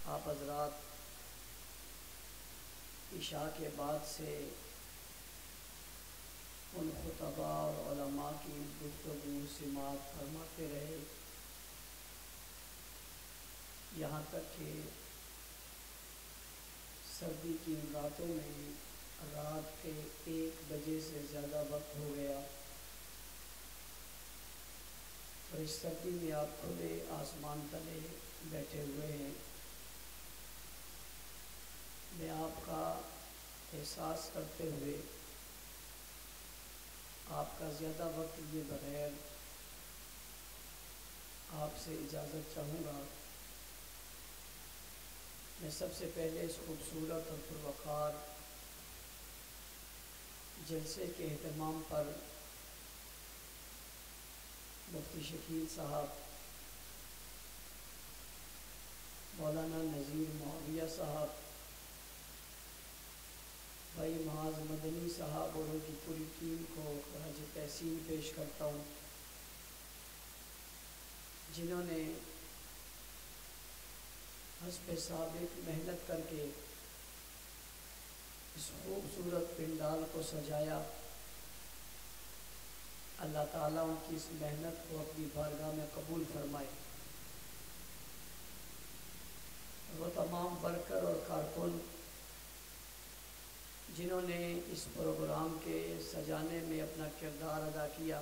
آپ حضرات عشاء کے بعد سے ان خطباء اور علماء کی گفتگو سماعت فرماتے رہے، یہاں تک کہ سردی کی ان راتوں میں رات کے 1 بجے سے زیادہ وقت ہو گیا، اور اس سردی میں آپ کھلے آسمان تلے بیٹھے ہوئے ہیں۔ میں آپ کا احساس کرتے ہوئے آپ کا زیادہ وقت لیے بغیر آپ سے اجازت چاہوں گا۔ میں سب سے پہلے اس خوبصورت اور پروقار جلسے کے اہتمام پر مفتی شکیل صاحب، مولانا نذیر معاویہ صاحب، بھائی معاذ مدنی صاحب اور ان کی پوری ٹیم کو خراج تحسین پیش کرتا ہوں، جنہوں نے حسب سابق محنت کر کے اس خوبصورت پنڈال کو سجایا۔ اللہ تعالیٰ ان کی اس محنت کو اپنی بارگاہ میں قبول فرمائے۔ وہ تمام ورکر اور کارکن جنہوں نے اس پروگرام کے سجانے میں اپنا کردار ادا کیا،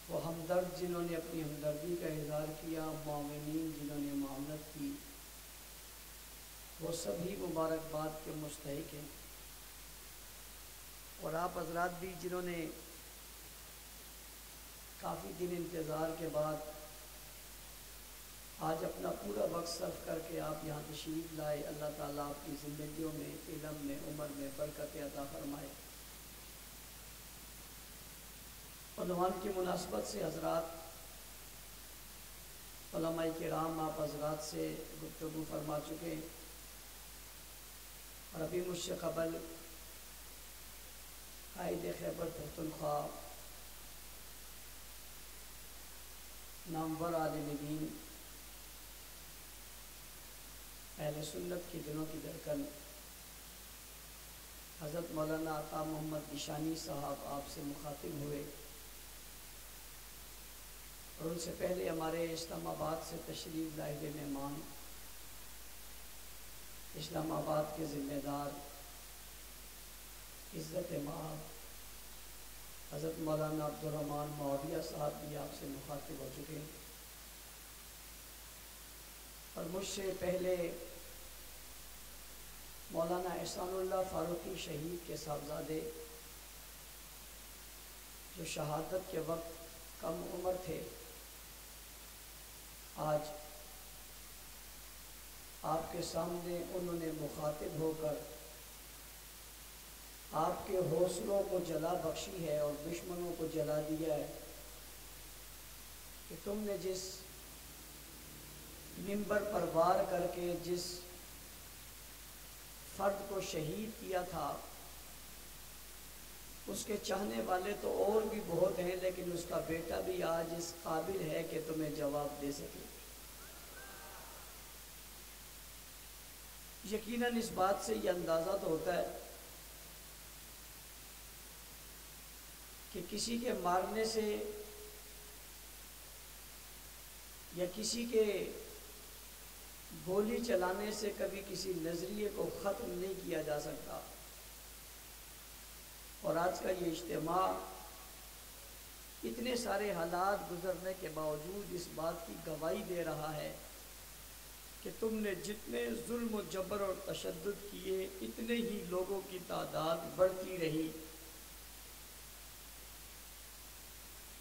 وہ ہمدرد جنہوں نے اپنی ہمدردی کا اظہار کیا، معاونین جنہوں نے معاونت کی، وہ سبھی مبارکباد کے مستحق ہیں۔ اور آپ حضرات بھی جنہوں نے کافی دن انتظار کے بعد آج اپنا پورا وقت صرف کر کے آپ یہاں تشریف لائے، اللہ تعالیٰ آپ کی زندگیوں میں، علم میں، عمر میں برکت عطا فرمائے۔ عنوان کی مناسبت سے حضرات، علماء کرام آپ حضرات سے گفتگو فرما چکے ہیں، اور ابھی مجھ سے قبل قائد خیبر پختونخوا نامور عالم دین، اہل سنت کے دلوں کی دھڑکن، حضرت مولانا عطا محمد نشانی صاحب آپ سے مخاطب ہوئے، اور ان سے پہلے ہمارے اسلام آباد سے تشریف لائے ہوئے مہمان، اسلام آباد کے ذمہ دار عزت مآب حضرت مولانا عبدالرحمن معاویہ صاحب بھی آپ سے مخاطب ہو چکے ہیں، اور مجھ سے پہلے مولانا احسان اللہ فاروقی شہید کے صاحبزادے، جو شہادت کے وقت کم عمر تھے، آج آپ کے سامنے انہوں نے مخاطب ہو کر آپ کے حوصلوں کو جلا بخشی ہے اور دشمنوں کو جلا دیا ہے کہ تم نے جس منبر پر وار کر کے جس فرد کو شہید کیا تھا، اس کے چاہنے والے تو اور بھی بہت ہیں، لیکن اس کا بیٹا بھی آج اس قابل ہے کہ تمہیں جواب دے سکے۔ یقیناً اس بات سے یہ اندازہ تو ہوتا ہے کہ کسی کے مارنے سے یا کسی کے گولی چلانے سے کبھی کسی نظریے کو ختم نہیں کیا جا سکتا، اور آج کا یہ اجتماع اتنے سارے حالات گزرنے کے باوجود اس بات کی گواہی دے رہا ہے کہ تم نے جتنے ظلم و جبر اور تشدد کیے، اتنے ہی لوگوں کی تعداد بڑھتی رہی۔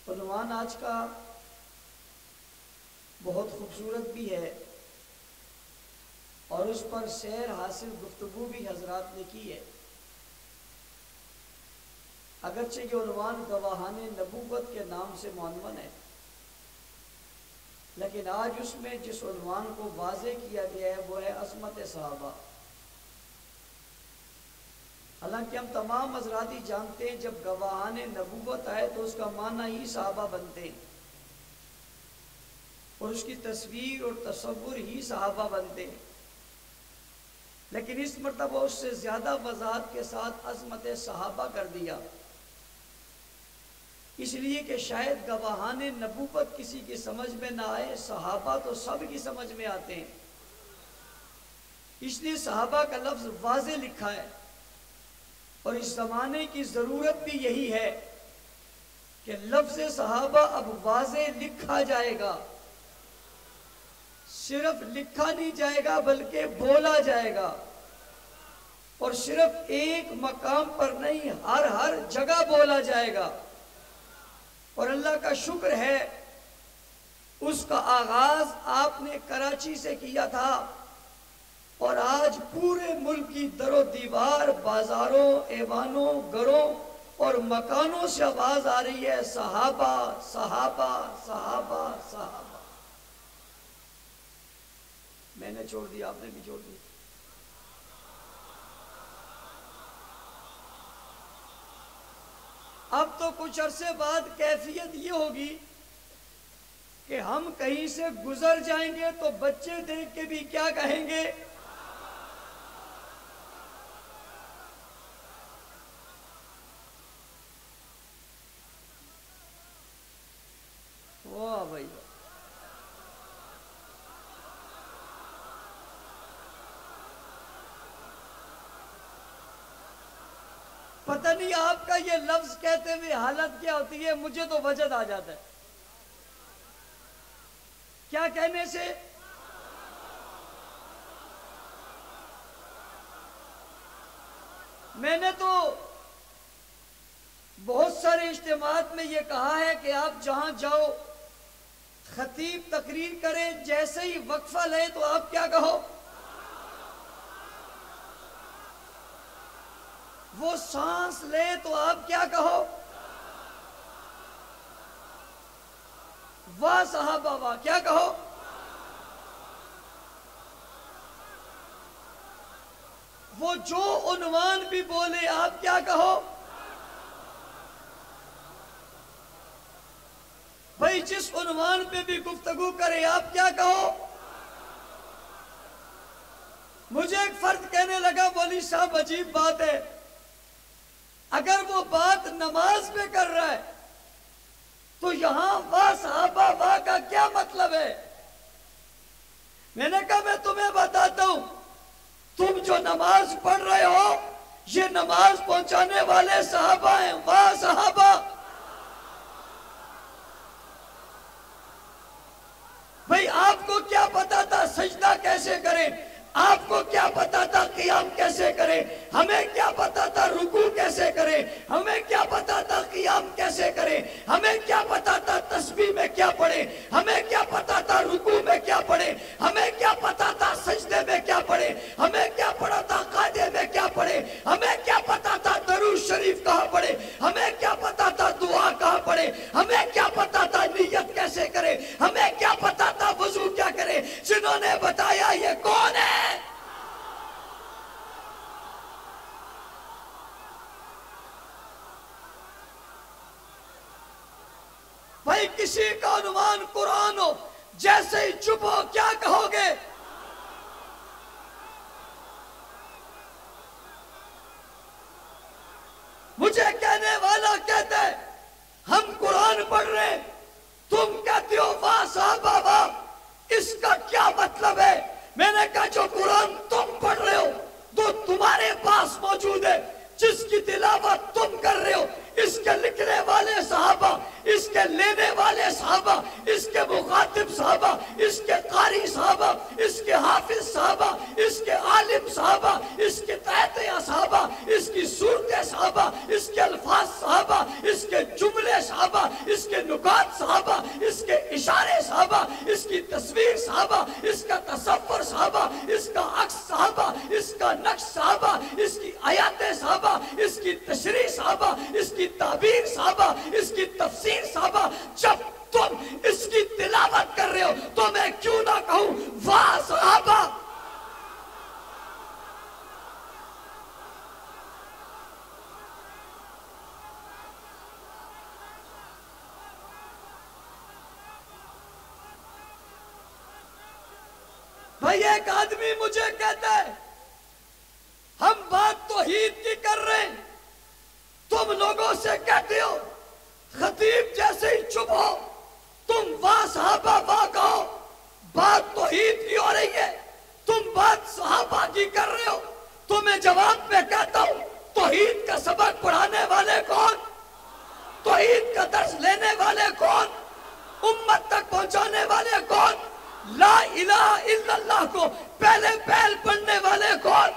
عنوان آج کا بہت خوبصورت بھی ہے، اور اس پر سیر حاصل گفتگو بھی حضرات نے کی ہے۔ اگرچہ یہ عنوان گواہان نبوت کے نام سے معنون ہے، لیکن آج اس میں جس عنوان کو واضح کیا گیا ہے وہ ہے عظمت صحابہ۔ حالانکہ ہم تمام حضرات ہی جانتے ہیں جب گواہان نبوت آئے تو اس کا معنی ہی صحابہ بنتے ہیں، اور اس کی تصویر اور تصور ہی صحابہ بنتے ہیں، لیکن اس مرتبہ اس سے زیادہ وضاحت کے ساتھ عظمت صحابہ کر دیا، اس لیے کہ شاید گواہان نبوت کسی کی سمجھ میں نہ آئے، صحابہ تو سب کی سمجھ میں آتے ہیں، اس لیے صحابہ کا لفظ واضح لکھا ہے۔ اور اس زمانے کی ضرورت بھی یہی ہے کہ لفظ صحابہ اب واضح لکھا جائے گا، صرف لکھا نہیں جائے گا بلکہ بولا جائے گا، اور صرف ایک مقام پر نہیں، ہر جگہ بولا جائے گا۔ اور اللہ کا شکر ہے اس کا آغاز آپ نے کراچی سے کیا تھا، اور آج پورے ملک کی در و دیوار، بازاروں، ایوانوں، گھروں اور مکانوں سے آواز آ رہی ہے، صحابہ صحابہ صحابہ صحابہ۔ میں نے چھوڑ دیا، آپ نے بھی چھوڑ دیا۔ اب تو کچھ عرصے بعد کیفیت یہ ہوگی کہ ہم کہیں سے گزر جائیں گے تو بچے دیکھ کے بھی کیا کہیں گے؟ واہ بھائی، پتہ نہیں آپ کا یہ لفظ کہتے ہوئے حالت کیا ہوتی ہے، مجھے تو وجد آ جاتا ہے کیا کہنے سے۔ میں نے تو بہت سارے اجتماعات میں یہ کہا ہے کہ آپ جہاں جاؤ، خطیب تقریر کرے، جیسے ہی وقفہ لے تو آپ کیا کہو؟ وہ سانس لے تو آپ کیا کہو؟ واہ صحابہ واہ، کیا کہو؟ وہ جو عنوان بھی بولے آپ کیا کہو؟ بھائی جس عنوان پہ بھی گفتگو کرے آپ کیا کہو؟ مجھے ایک فرد کہنے لگا، مولوی صاحب عجیب بات ہے، اگر وہ بات نماز میں کر رہا ہے تو یہاں واہ صحابہ واہ کا کیا مطلب ہے؟ میں نے کہا میں تمہیں بتاتا ہوں، تم جو نماز پڑھ رہے ہو یہ نماز پہنچانے والے صحابہ ہیں، واہ صحابہ۔ بھئی آپ کو کیا پتا تھا سجدہ کیسے کریں؟ آپ کو کیا پتا تھا قیام کیسے کریں؟ ہمیں کیا پتا تھا رکوع کیسے کریں؟ ہمیں کیا پتا تھا قیام کیسے کریں؟ ہمیں کیا پتا تھا تسبیح میں کیا پڑھیں؟ ہمیں کیا پتا تھا رکوع میں کیا پڑھیں؟ ہمیں کیا پتا تھا سجدے میں کیا پڑھیں؟ ہمیں کیا پڑھا تھا قاعدے میں کیا پڑھیں؟ ہمیں کیا پتا تھا درود شریف کہاں پڑھیں؟ ہمیں کیا پتا تھا دعا کہاں پڑھیں؟ ہمیں کیا پتا تھا نیت کیسے کریں؟ ہمیں کیا پتا تھا وضو کیا کریں؟ جنہوں نے بتایا یہ کون ہے؟ بھائی کسی کا عنوان قرآن ہو، جیسے ہی چپ ہو کیا کہو گے؟ مجھے کہنے والا کہتا ہے ہم قرآن پڑھ رہے ہیں، تم کہتے ہو واہ صحابہ واہ، اس کا کیا مطلب ہے؟ میں نے کہا جو قرآن تم پڑھ رہے ہو تو تمہارے پاس موجود ہے، جس کی تلاوت تم کر رہے ہو، اس کے لکھنے والے صحابہ، اس کے لینے والے صحابہ، اس کے مخاطب صحابہ، اس کے قاری صحابہ، اس کے حافظ صحابہ، اس کے عالم صحابہ، اس کے تحتیہ صحابہ، اس کی صورتیں صحابہ، اس کے الفاظ صحابہ، اس کے جملے صحابہ، اس کے نکات صحابہ، اس کے اشارے صحابہ، اس کی تصویر صحابہ، اس کا تصور صحابہ، اس کا عکس صحابہ، اس کا نقش صحابہ، اس کی آیاتیں صحابہ، اس کی تشریح صحابہ، اس کی تعبیر صحابہ، اس کی تفسیر صحابہ۔ جب تم اس کی تلاوت کر رہے ہو تو میں کیوں نہ کہوں واہ صحابہ۔ بھائی ایک آدمی مجھے کہتا ہے ہم بات توحید کی کر رہے ہیں، تم لوگوں سے کہتے ہو خطیب جیسے ہی چپ ہو تم واہ صحابہ واہ کہو، بات توحید کی ہو رہی ہے، تم بات صحابہ کی کر رہے ہو۔ تمہیں جواب میں کہتا ہوں توحید کا سبق پڑھانے والے کون، توحید کا درس لینے والے کون، امت تک پہنچانے والے کون، لا الہ الا اللہ کو پہلے پہل پڑھنے والے کون،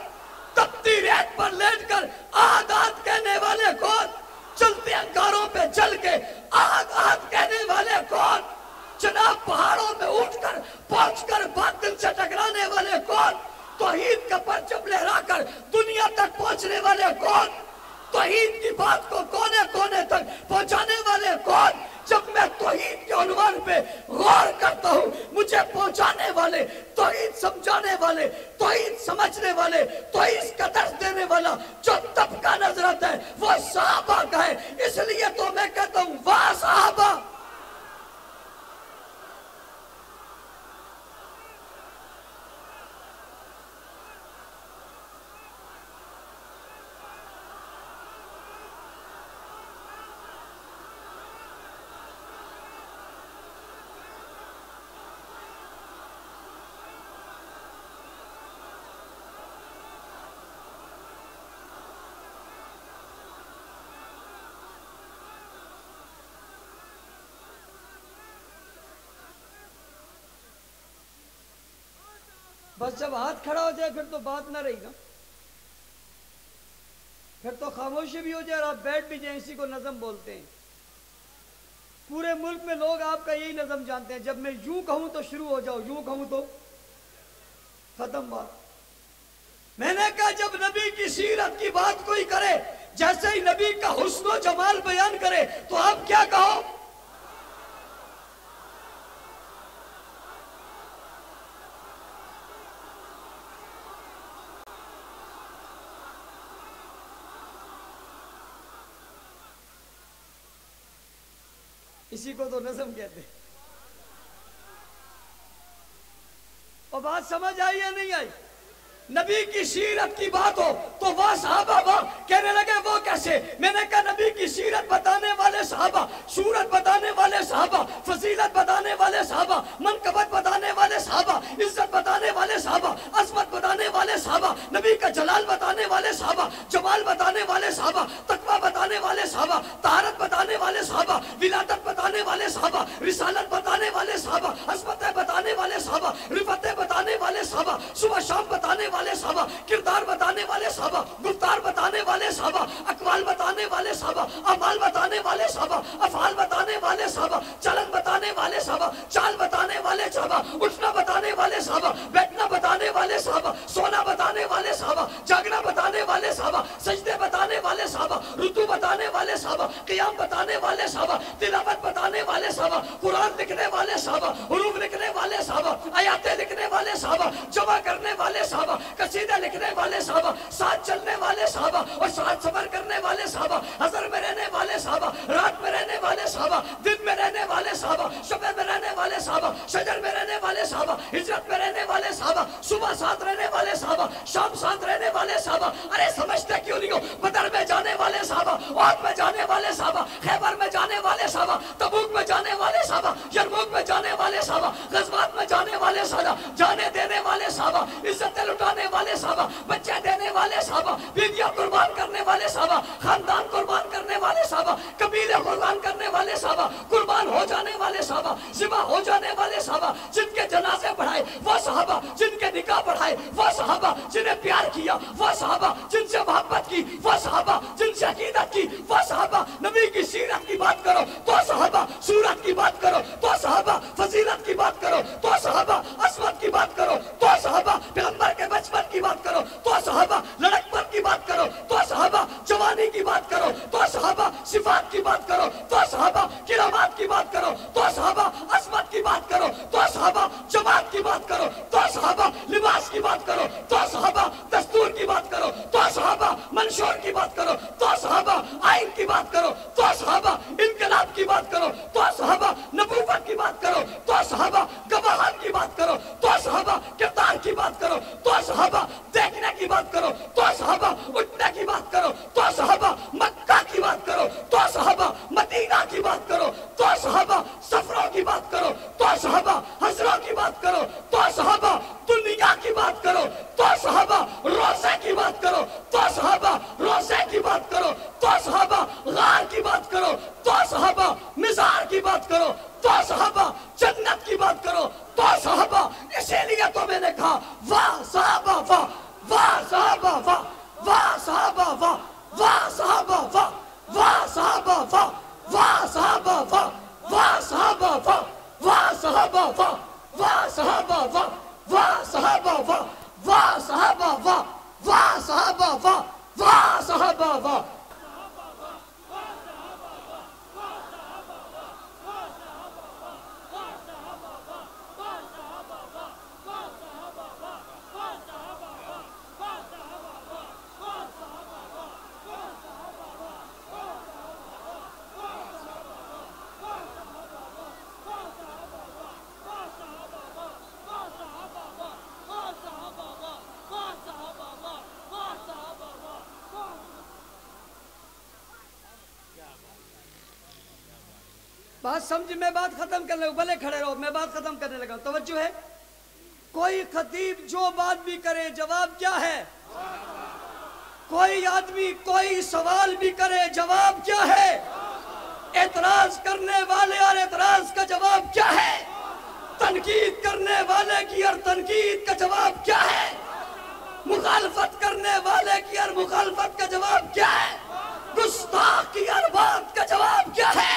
تپتی ریت پر لیٹ کر آگ آگ کہنے والے کون، چلتے انگاروں پہ جل کے آگ آگ کہنے والے کون، جناب پہاڑوں میں اٹھ کر پہنچ کر باطل سے ٹکرانے والے کون، توحید کا پرچم لہرا کر دنیا تک پہنچنے والے کون، توحید کی بات کو کونے کونے تک پہنچانے والے کون۔ جب میں توحید کے عنوان پہ غور کرتا ہوں مجھے پہنچانے والے، توحید سمجھانے والے، توحید سمجھنے والے، توحید کا درس دینے والا جو طبقہ نظر آتا ہے وہ صحابہ کا ہے۔ اس لیے تو میں کہتا ہوں واہ صحابہ۔ بس جب ہاتھ کھڑا ہو جائے پھر تو بات نہ رہی نا، پھر تو خاموشی بھی ہو جائے اور آپ بیٹھ بھی جائیں، اسی کو نظم بولتے ہیں۔ پورے ملک میں لوگ آپ کا یہی نظم جانتے ہیں، جب میں یوں کہوں تو شروع ہو جاؤ، یوں کہوں تو ختم بات۔ میں نے کہا جب نبی کی سیرت کی بات کوئی کرے، جیسے ہی نبی کا حسن و جمال بیان کرے تو آپ کیا کہو؟ اسی کو تو نظم کہتے ہیں۔ اور بات سمجھ آئی یا نہیں آئی؟ نبی کی سیرت کی بات ہو تو وہ صحابہ واہ کہنے لگے، وہ کیسے؟ میں نے کہا نبی کی سیرت بتانے والے صحابہ، صورت بتانے والے صحابہ، فضیلت بتانے والے صحابہ، منقبت بتانے والے صحابہ، عزت بتانے والے صحابہ، عظمت بتانے والے صحابہ، نبی کا جلال بتانے والے صحابہ، جمال بتانے والے صحابہ، تقوی بتانے والے صحابہ، طہارت بتانے والے صحابہ، ولادت بتانے والے صحابہ، رسالت بتانے والے صحابہ، عصمتیں بتانے والے صحابہ، رفتیں بتانے والے صحابہ، صبح شام بتانے والے صحابہ، کردار بتانے والے صحابہ، گفتار بتانے والے صحابہ، اقوال بتانے والے صحابہ، اعمال بتانے والے صحابہ، افعال بتانے والے صحابہ، چلن بتانے والے صحابہ، چال بتانے والے صحابہ، اٹھنا بتانے والے صحابہ، بیٹھنا بتانے والے صحابہ، سونا بتانے والے صحابہ، جاگنا بتانے والے صحابہ، سجدے بتانے والے صحابہ، رکوع بتانے والے صحابہ، قیام بتانے والے صحابہ، تلاوت بتانے والے صحابہ، قرآن لکھنے والے صحابہ، حروف لکھنے والے صحابہ، آیاتیں لکھنے والے صحابہ، جمع کرنے والے صحابہ، قصیدہ لکھنے والے صحابہ، ساتھ چلنے والے صحابہ اور ساتھ سفر کرنے والے صحابہ، حضر میں رہنے والے صحابہ، رات میں رہنے والے صحابہ، دن میں رہنے والے صحابہ، شب میں رہنے والے صحابہ، شجر میں رہنے والے صحابہ، ہجرت میں رہنے والے صحابہ، صبح ساتھ رہنے والے صحابہ، شام ساتھ رہنے والے صحابہ۔ ارے سمجھتے کیوں نہیں ہو؟ بدر میں جانے والے صحابہ، احد میں جانے والے صحابہ، خیبر میں جانے والے صحابہ، تبوک میں جانے والے صحابہ، یرموک میں جانے والے صحابہ، غزوات میں جانے والے صحابہ، جانے دینے والے صحابہ، عزتیں لٹانے والے صحابہ، بچے دینے والے صحابہ، بیویاں قربان کرنے والے صحابہ، خاندان قربان کرنے والے صحابہ، قبیلے قربان کرنے والے صحابہ، قربان ہو جانے والے صحابہ، ذبح ہو جانے والے صحابہ، جن کے جنازے پڑھائے وہ صحابہ، جن کے نکاح پڑھائے وہ صحابہ، جنہیں پیار کیا وہ صحابہ، جن سے محبت کی وہ صحابہ، جن سے عقیدت کی وہ صحابہ۔ نبی کی سیرت کی بات کرو تو صحابہ، صورت کی بات کرو تو صحابہ، فضیلت کی بات کرو تو صحابہ، عصمت کی بات کرو تو صحابہ، پیغمبر کے بچپن کی بات کرو تو صحابہ، لڑکپن کی بات کرو تو صحابہ، جوانی کی بات کرو تو صحابہ، صفات کی بات کرو تو صحابہ، کرامات کی بات کرو تو صحابہ، عصمت کی بات کرو تو صحابہ، جماعت کی بات کرو تو صحابہ، لباس کی بات کرو تو صحابہ، دستور کی بات کرو تو صحابہ، منشور کی بات کرو تو صحابہ، آئین کی بات کرو تو صحابہ، انقلاب کی بات کرو تو صحابہ، نبوت کی بات کرو تو صحابہ، گواہان کی بات کرو تو صحابہ، کردار بات کرو تو صحابہ دنیا کی بات کرو تو صحابہ روزے کی بات کرو تو صحابہ روزے کی بات کرو تو صحابہ غار کی بات کرو تو صحابہ مزار کی بات کرو تو صحابہ جنت کی بات کرو تو صحابہ. اسی لیے تو میں نے کہا واہ صحابہ واہ واہ صحابہ واہ واہ صحابہ واہ واہ صحابہ واہ واہ صحابہ واہ واہ صحابہ واہ واہ صحابہ واہ واہ صحابہ واہ واہ صحابہ واہ واہ صحابہ واہ واہ صحابہ واہ واہ صحابہ واہ واہ صحابہ واہ. بات سمجھ میں بات ختم کرنے لگا بھلے کھڑے رہو میں بات ختم کرنے لگا. توجہ ہے کوئی خطیب جو بات بھی کرے جواب کیا ہے کوئی آدمی کوئی سوال بھی کرے جواب کیا ہے اعتراض کرنے والے اور اعتراض کا جواب کیا ہے تنقید کرنے والے کی اور تنقید کا جواب کیا ہے مخالفت کرنے والے کی اور مخالفت کا جواب کیا ہے گستاخ کی اور بات کا جواب کیا ہے.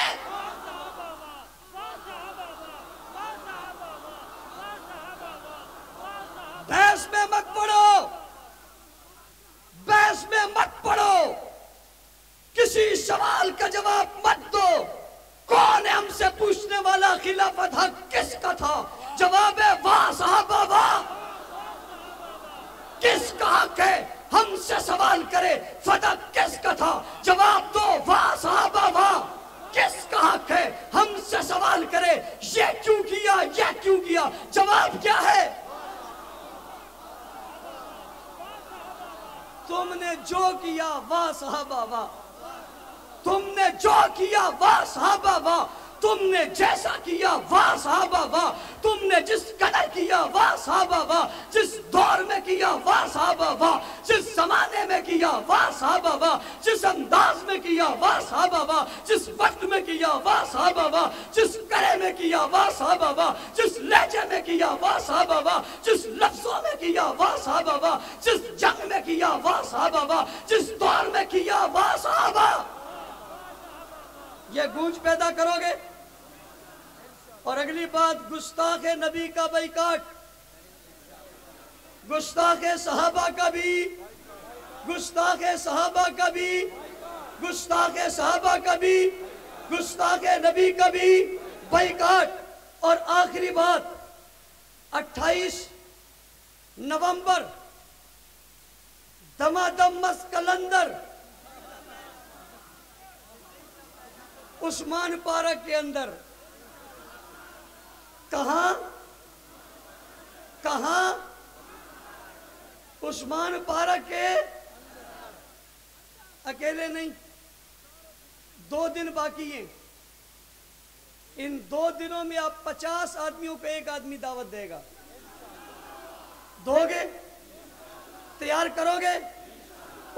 بحث میں مت پڑو بحث میں مت پڑو کسی سوال کا جواب مت دو. کون ہے ہم سے پوچھنے والا خلافت حق کس کا تھا جواب ہے واہ صحابہ واہ. کس کا حق ہے ہم سے سوال کرے فتح کس کا تھا جواب دو واہ صحابہ واہ. کس کا حق ہے ہم سے سوال کرے یہ کیوں کیا جواب کیا ہے تم نے جو کیا واہ صحابہ واہ تم نے جو کیا واہ صحابہ واہ تم نے جیسا کیا واہ صحابہ واہ تم نے جس قدر کیا واہ صحابہ واہ جس دور میں کیا واہ صحابہ واہ جس زمانے میں کیا واہ صحابہ واہ جس انداز میں کیا واہ صحابہ واہ جس وقت میں کیا واہ صحابہ واہ جس کرے میں کیا واہ صحابہ واہ جس لہجے میں کیا واہ صحابہ واہ جس لفظوں میں کیا واہ صحابہ واہ جس جنگ میں کیا واہ صحابہ واہ جس دور میں کیا واہ صحابہ. یہ گونج پیدا کرو گے. اور اگلی بات گستاخ نبی کا بائیکاٹ گستاخ صحابہ کا بھی گستاخ صحابہ کا بھی گستاخ صحابہ کا بھی گستاخ نبی کا بھی بائیکاٹ. اور آخری بات 28 نومبر دمادم مسجد قلندر عثمان پارک کے اندر کہاں عثمان پارک کے اکیلے نہیں 2 دن باقی ہیں. ان 2 دنوں میں آپ 50 آدمیوں کو ایک آدمی دعوت دے گا. دو گے تیار کرو گے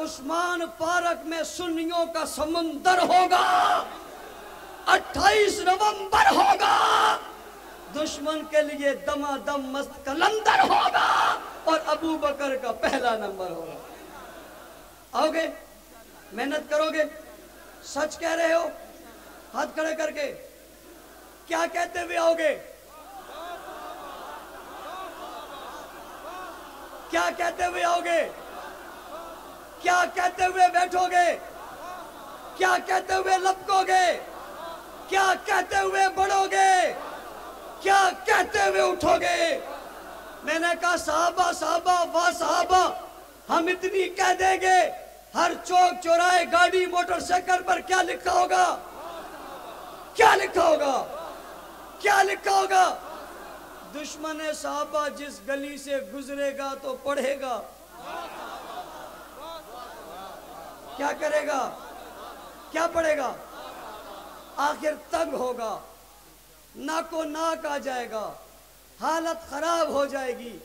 عثمان پارک میں سنیوں کا سمندر ہوگا 28 نومبر ہوگا دشمن کے لیے دمادم مسجد قلندر ہوگا اور ابو بکر کا پہلا نمبر ہوگا. آؤ گے محنت کرو گے سچ کہہ رہے ہو ہاتھ کھڑے کر کے کیا کہتے ہوئے آؤ گے کیا کہتے ہوئے آؤ گے کیا کہتے ہوئے بیٹھو گے کیا کہتے ہوئے لپکو گے کیا کہتے ہوئے بڑھو گے کیا کہتے ہوئے اٹھو گے. میں نے کہا صحابہ صحابہ واہ صحابہ ہم اتنی کہہ دیں گے ہر چوک چوراہے گاڑی موٹر سائیکل پر کیا لکھا ہوگا کیا لکھا ہوگا کیا لکھا ہوگا دشمن صحابہ جس گلی سے گزرے گا تو پڑھے گا کیا کرے گا کیا پڑھے گا آخر تنگ ہوگا ناکو ناک آ جائے گا حالت خراب ہو جائے گی،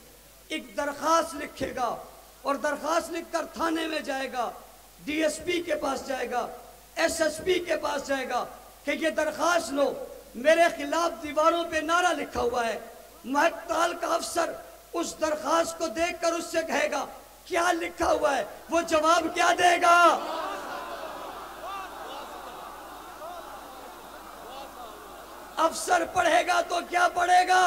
ایک درخواست لکھے گا اور درخواست لکھ کر تھانے میں جائے گا، ڈی ایس پی کے پاس جائے گا، ایس ایس پی کے پاس جائے گا کہ یہ درخواست لو، میرے خلاف دیواروں پہ نعرہ لکھا ہوا ہے۔ محتال کا افسر اس درخواست کو دیکھ کر اس سے کہے گا کیا لکھا ہوا ہے، وہ جواب کیا دے گا؟ افسر پڑھے گا تو کیا پڑھے گا؟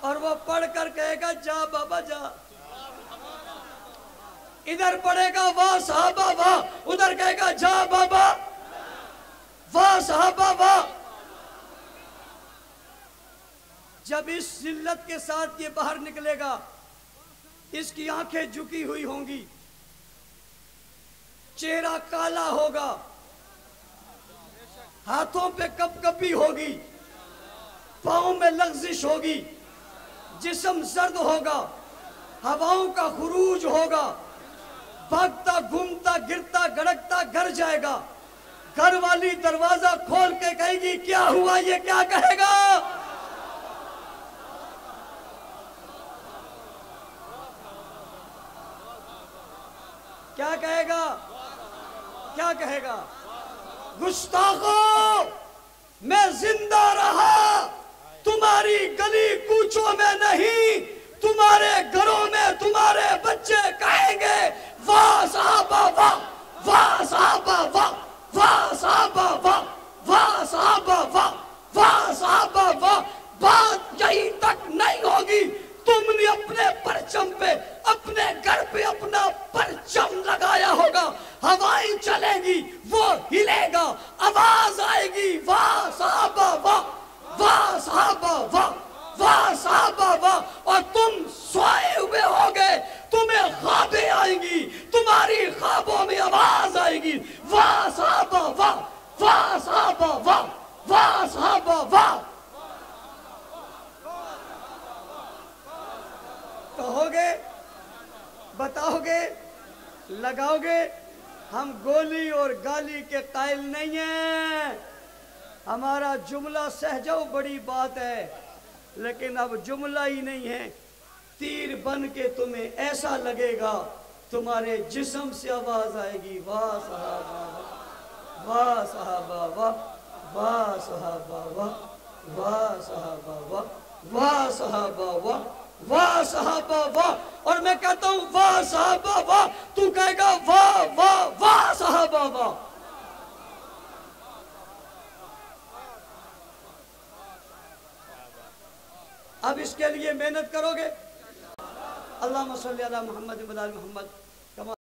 اور وہ پڑھ کر کہے گا جا بابا جا۔ ادھر پڑھے گا واہ صحابہ واہ، ادھر کہے گا جا بابا واہ صحابہ واہ۔ جب اس ذلت کے ساتھ یہ باہر نکلے گا، اس کی آنکھیں جھکی ہوئی ہوں گی، چہرہ کالا ہوگا، ہاتھوں پہ کپ کپی ہوگی، پاؤں میں لغزش ہوگی، جسم زرد ہوگا، ہواؤں کا خروج ہوگا، بھاگتا گھومتا گرتا گڑکتا گھر جائے گا، گھر والی دروازہ کھول کے کہے گی کیا ہوا، یہ کیا کہے گا؟ کیا کہے گا؟ کیا کہے گا؟ گستاخو، میں زندہ رہا تمہاری گلی کوچوں میں نہیں، تمہارے گھروں میں تمہارے بچے کہیں گے واہ صحابہ واہ، واہ صحابہ واہ، واہ صحابہ واہ، واہ صحابہ واہ، واہ صحابہ واہ۔ بات یہیں تک نہیں ہوگی، تم نے اپنے پرچم پہ، اپنے گھر پہ اپنا پرچم لگایا ہوگا، ہوائیں چلے گی، وہ ہلے گا، آواز آئے گی واہ صحابہ واہ، واہ صحابہ واہ، واہ صحابہ واہ، اور تم سوئے ہوئے ہوگے، تمہیں خوابیں آئیں گی، تمہاری خوابوں میں آواز آئے گی واہ صحابہ واہ، واہ صحابہ واہ، واہ صحابہ واہ۔ کہو گے، بتاؤ گے، لگاؤ گے؟ ہم گولی اور گالی کے قائل نہیں ہیں، ہمارا جملہ سہجو بڑی بات ہے، لیکن اب جملہ ہی نہیں ہے، تیر بن کے تمہیں ایسا لگے گا تمہارے جسم سے آواز آئے گی واہ صحابہ واہ، واہ صحابہ واہ، واہ صحابہ واہ، واہ صحابہ واہ، واہ صحابہ واہ، واہ صحابہ واہ۔ اور میں کہتا ہوں واہ صحابہ واہ، تو کہے گا واہ واہ واہ صحابہ واہ۔ اب اس کے لیے محنت کرو گے؟ اللہم صلی علی محمد و علی محمد۔